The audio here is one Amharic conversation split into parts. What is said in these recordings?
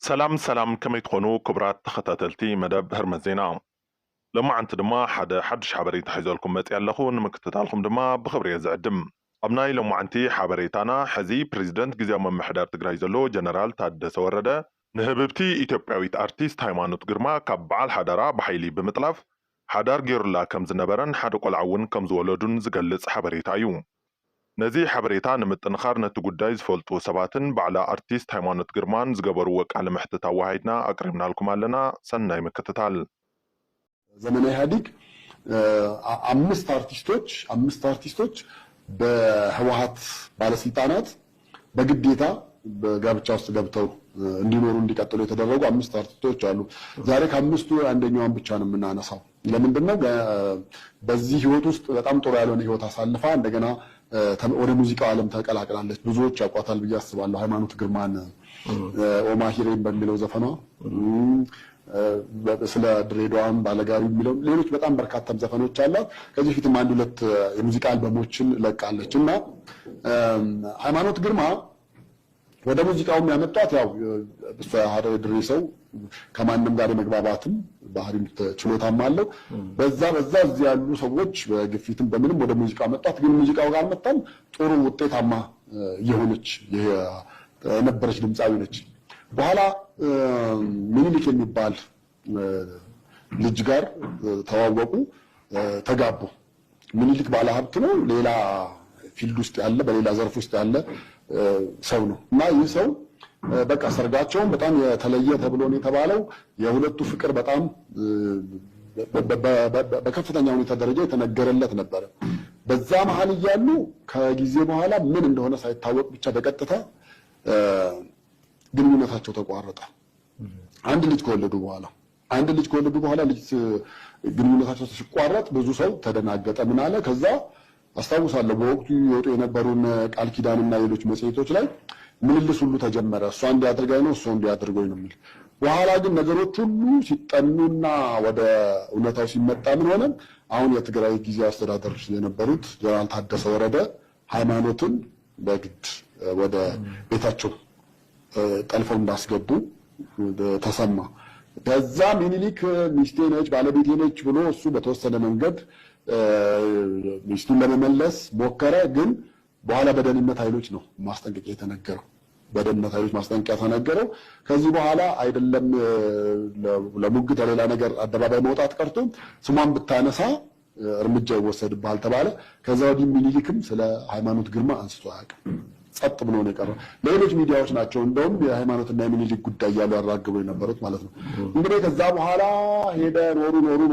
سلام كما تكونوا كبرات تخطاتلتي مدب هرمزينا لما عنت دما حدش حبريت حيزولكم متي اللخو نمكتتالكم دما بخبرية زعدم أبناي لما عنتي حبريتانا حزي بريزيدنت جزيا من محدار تقراي زلو جنرال تادس ورده نهببتي إثيوبياويت أرتيست هايمانوت جرما كبعال حدارا بحيلي بمطلف حدار جيرلا كم زنبرن حدو قلعون كم زولدون زقلص حبريتايو نزي حبريتا نمتنخار نتو قداي زفولتو سباتن بعلا أرتيست هايمانوت جرمان زقبرو وكالة محتتا واحدنا أقربنا لكم علنا سنة مكتتال ዘመናዊ ኢህአዴግ አምስት አርቲስቶች በህወሓት ባለስልጣናት በግዴታ በጋብቻ ውስጥ ገብተው እንዲኖሩ እንዲቀጥሉ የተደረጉ አምስት አርቲስቶች አሉ። ዛሬ ከአምስቱ አንደኛውን ብቻ ነው የምናነሳው። ለምንድነው በዚህ ህይወት ውስጥ በጣም ጥሩ ያልሆነ ህይወት አሳልፋ እንደገና ወደ ሙዚቃው ዓለም ተቀላቅላለች። ብዙዎች ያውቋታል ብዬ አስባለሁ። ሃይማኖት ግርማን ኦማሂሬን በሚለው ዘፈኗ ስለ ድሬዳዋም ባለጋሪ የሚለው ሌሎች በጣም በርካታም ዘፈኖች አሏት። ከዚህ ፊትም አንድ ሁለት የሙዚቃ አልበሞችን ለቃለችና ሃይማኖት ግርማ ወደ ሙዚቃውም ያመጣት ያው እሷ ሀረር ድሬ ሰው ከማንም ጋር የመግባባትም ባህሪም ችሎታም አለው። በዛ እዚህ ያሉ ሰዎች በግፊትም በምንም ወደ ሙዚቃው መጣት። ግን ሙዚቃው ጋር መጣም ጥሩ ውጤታማ የሆነች የነበረች ድምጻዊ ነች። በኋላ ሚኒሊክ የሚባል ልጅ ጋር ተዋወቁ፣ ተጋቡ። ሚኒሊክ ባለ ሀብት ነው፣ ሌላ ፊልድ ውስጥ ያለ በሌላ ዘርፍ ውስጥ ያለ ሰው ነው እና ይህ ሰው በቃ ሰርጋቸውን በጣም የተለየ ተብሎ ነው የተባለው። የሁለቱ ፍቅር በጣም በከፍተኛ ሁኔታ ደረጃ የተነገረለት ነበረ። በዛ መሀል እያሉ ከጊዜ በኋላ ምን እንደሆነ ሳይታወቅ ብቻ በቀጥታ ግንኙነታቸው ተቋረጠ። አንድ ልጅ ከወለዱ በኋላ ግንኙነታቸው ሲቋረጥ ብዙ ሰው ተደናገጠ። ምን አለ? ከዛ አስታውሳለሁ በወቅቱ ይወጡ የነበሩን ቃል ኪዳንና ሌሎች መጽሔቶች ላይ ምልልስ ሁሉ ተጀመረ። እሷ እንዲያድርጋኝ ነው፣ እሷ እንዲያድርገኝ ነው የሚል። በኋላ ግን ነገሮች ሁሉ ሲጠኑና ወደ እውነታው ሲመጣ ምን ሆነ? አሁን የትግራይ ጊዜያዊ አስተዳደር የነበሩት ጀነራል ታደሰ ወረደ ሃይማኖትን በግድ ወደ ቤታቸው ጠልፈው እንዳስገቡ ተሰማ። ከዛ ሚኒሊክ ሚስቴ ነች ባለቤቴ ነች ብሎ እሱ በተወሰነ መንገድ ሚስቱን ለመመለስ ሞከረ። ግን በኋላ በደህንነት ኃይሎች ነው ማስጠንቀቂያ የተነገረው። ከዚህ በኋላ አይደለም ለሙግት ሌላ ነገር አደባባይ መውጣት ቀርቶ ስሟን ብታነሳ እርምጃ ይወሰድብሃል ተባለ። ከዛ ወዲህ ሚኒሊክም ስለ ሃይማኖት ግርማ አንስቶ አያውቅም። ጸጥ ብሎ ነው የቀረው። ሌሎች ሚዲያዎች ናቸው እንደውም የሃይማኖትና የሚኒሊክ ጉዳይ ያሉ ያራግቡ የነበሩት ማለት ነው። እንግዲህ ከዛ በኋላ ሄደ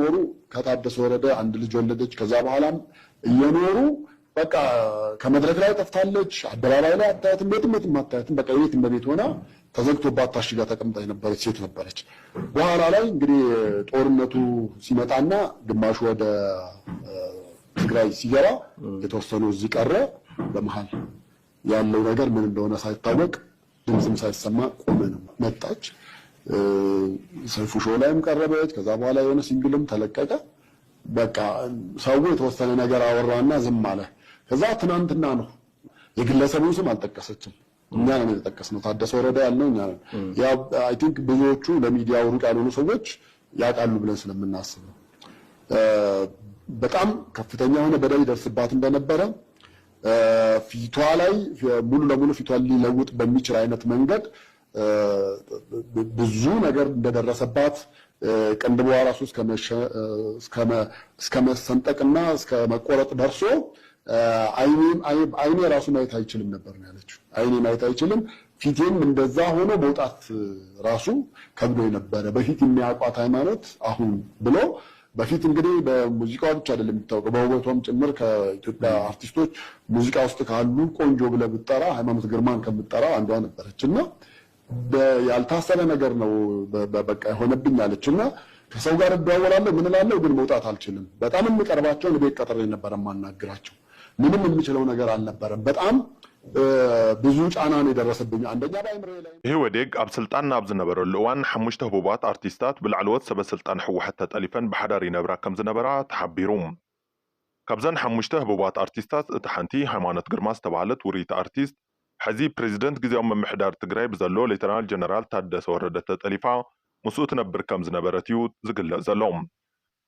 ኖሩ ከታደሰ ወረደ አንድ ልጅ ወለደች። ከዛ በኋላም እየኖሩ በቃ ከመድረክ ላይ ጠፍታለች፣ አደባባይ ላይ አታያትም፣ ቤትም አታያትም። በቃ የት እንደቤት ሆና ተዘግቶባት ታሽጋ ተቀምጣ የነበረች ሴት ነበረች። በኋላ ላይ እንግዲህ ጦርነቱ ሲመጣና ግማሹ ወደ ትግራይ ሲገባ የተወሰኑ እዚህ ቀረ። በመሃል ያለው ነገር ምን እንደሆነ ሳይታወቅ ድምፅም ሳይሰማ ቆመ ነው መጣች። ሰይፉ ሾው ላይም ቀረበች። ከዛ በኋላ የሆነ ሲንግልም ተለቀቀ። በቃ ሰው የተወሰነ ነገር አወራና ዝም አለ። ከዛ ትናንትና ነው የግለሰቡን ስም አልጠቀሰችም፣ እኛ ነን የተጠቀስነው። ታደሰ ወረደ ያልነው እኛ ነን። ያው አይ ቲንክ ብዙዎቹ ለሚዲያው ሩቅ ያልሆኑ ሰዎች ያውቃሉ ብለን ስለምናስብ ነው። በጣም ከፍተኛ የሆነ በደል ይደርስባት እንደነበረ ፊቷ ላይ ሙሉ ለሙሉ ፊቷን ሊለውጥ በሚችል አይነት መንገድ ብዙ ነገር እንደደረሰባት ቅንድቧ ራሱ እስከ መሰንጠቅና እስከ መቆረጥ ደርሶ አይኔ ራሱ ማየት አይችልም ነበር ነው ያለችው። አይኔ ማየት አይችልም፣ ፊቴም እንደዛ ሆኖ መውጣት ራሱ ከብዶ ነበረ። በፊት የሚያውቋት ሃይማኖት አሁን ብሎ በፊት እንግዲህ በሙዚቃው ብቻ አይደለም የሚታወቀው በውበቷም ጭምር ከኢትዮጵያ አርቲስቶች ሙዚቃ ውስጥ ካሉ ቆንጆ ብለህ ብትጠራ ሃይማኖት ግርማን ከምትጠራ አንዷ ነበረችና ያልታሰበ ነገር ነው በቃ የሆነብኝ አለችና ከሰው ጋር እደዋወላለሁ ምን እላለሁ ግን መውጣት አልችልም። በጣም የምቀርባቸውን ቤት ቀጥሬ ነበር የማናግራቸው። ምንም የምችለው ነገር አልነበረም። በጣም ብዙ ጫና ነው የደረሰብኝ። አንደኛ ባይምሬ ላይ ይሄ ወዴግ አብ ስልጣን ናብ ዝነበረሉ እዋን ሓሙሽተ ህቡባት አርቲስታት ብላዕለዎት ሰበስልጣን ሕወሓት ተጠሊፈን ብሓዳር ይነብራ ከም ዝነበራ ተሓቢሩ። ካብዘን ሓሙሽተ ህቡባት አርቲስታት እቲ ሓንቲ ሃይማኖት ግርማ ዝተባሃለት ውሪይቲ አርቲስት حزي بريزيدنت جزيوم ممحدار تجري بزلو ليتنال جنرال تادس وردة تليفا مسؤوت نبر كم زنبرتيو زقل زلوم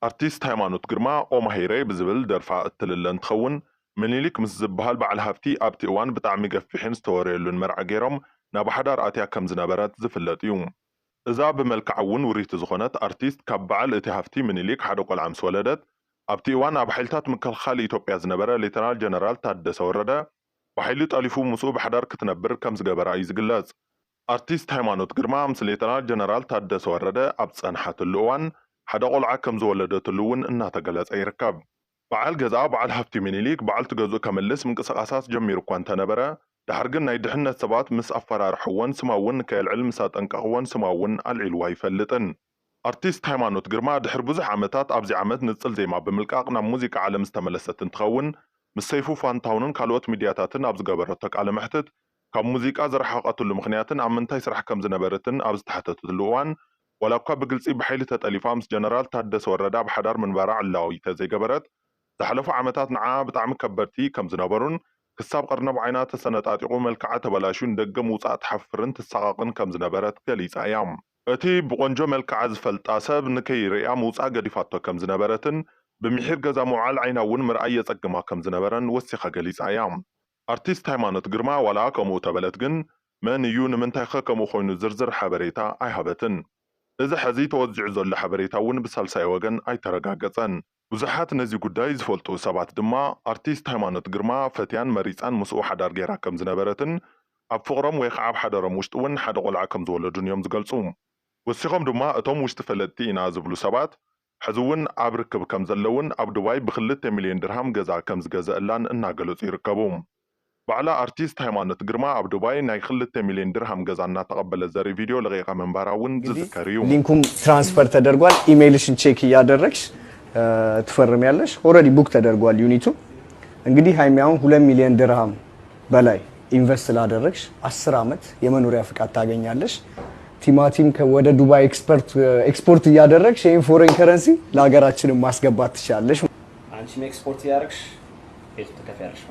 ارتيست هيمانوت جرما او مهيري بزبل درفع التللن تخون منيليك مزبهال بعل هافتي ابتي اوان بتعمي قفحين ستوريلون مرع جيرم نابو حدار اتيا كم زنبرات زفلت يوم إذا بملكعون وريت زخونات ارتيست كبعل اتهافتي منيليك حدوق العمس ولدت ابتي اوان ابحيلتات مكال خالي إثيوبيا زنبرة ليتنال جنرال تادس وردة وحيلت ألفو مسؤول بحدار كتنبر كم زجبر عايز جلاز ارتيست هيمانوت جرما مثل ليتنال جنرال تادس وردة ابتسان حات اللوان حدا قلعة كم زولدت اللون إنها تجلس أي ركاب بعال جزاء بعال هفتي منيليك بعال تجزو كملس من قصة أساس جميرو كوانتا نبرة دحرقنا يدحنا السبات مس أفرار حوان سماون كالعلم سات أنكهوان سماون العلواي فلتن ارتيست هيمانوت جرما دحر بزح عمتات أبزي عمت نتصل زي ما بملكاقنا موزيكا عالم استملست تنتخون مسيفو فانتاونن كالوت ميدياتاتن أبز جبرتك على محتت كم موزيكا زرحقات المخنياتن عمنتاي سرح كم زنبرتن أبز تحتت اللوان ولا بقى بقلصي بحيلة تأليفامس جنرال تادس وردة بحدار من بارع اللاوي تزي جبرت تحلفوا عمتات نعا بتعم كبرتي كم زنبرون كساب قرنا بعينات السنة تعطيقو ملكعة بلاشون دقم وصاعت حفرن تساقن كم زنبرت كليس أيام اتي بقنجو ملكعة زفلتاسب نكي رئا موصاع قديفاتو كم زنبرتن بمحير قزا معال عيناون مرأي يتقما كم زنبرن وسيخة كليس أيام ارتيست هيمانوت جرما ولا كمو تبلتقن من يون من تايخة كمو خوينو زرزر حبريتا أي هبتن إذا حزي توزع زول حبريتا ون بسالساي وغن أي ترقاقتن وزحات نزي قداي زفولتو سبات دما ارتيست هيمانوت جرما فتيان مريسان مسؤو حدار جيرا كم زنبرتن أب فقرم ويخعب حدارم وشتون حدا قلعا كم زولدون يوم زقلصوم وسيخم دما اتوم وشتفلتي نازبلو سبات حزون عبركب كم زلون أب دواي بخلت مليون درهم جزا كم زجزا اللان الناقلوز يركبوم بعلا ارتيست هيمانوت جرما أب دواي ناي خلت مليون درهم جزا تقبل الزاري فيديو لغيقا من باراون زذكريوم لينكم ترانسفر تدرجوال ايميلشن تشيك يادركش تفرم يالش اوريدي بوك تدرجوال يونيتو እንግዲህ ሃይሚያውን 2 ሚሊዮን ድርሃም በላይ ኢንቨስት ላደረግሽ 10 አመት የመኖሪያ ፍቃድ ታገኛለሽ ቲማቲም ወደ ዱባይ ኤክስፖርት እያደረግሽ ይሄን ፎሬን ከረንሲ ለሀገራችን ማስገባት ትችላለሽ አንቺም ኤክስፖርት ያደርግሽ ቤት ተከፋያለሽ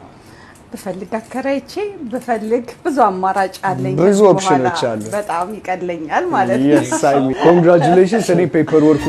بفلق አከራይቼ بفلق ብዙ አማራጭ አለኝ ብዙ ኦፕሽኖች አሉ በጣም ይቀለኛል ማለት ነው yes I mean congratulations any paperwork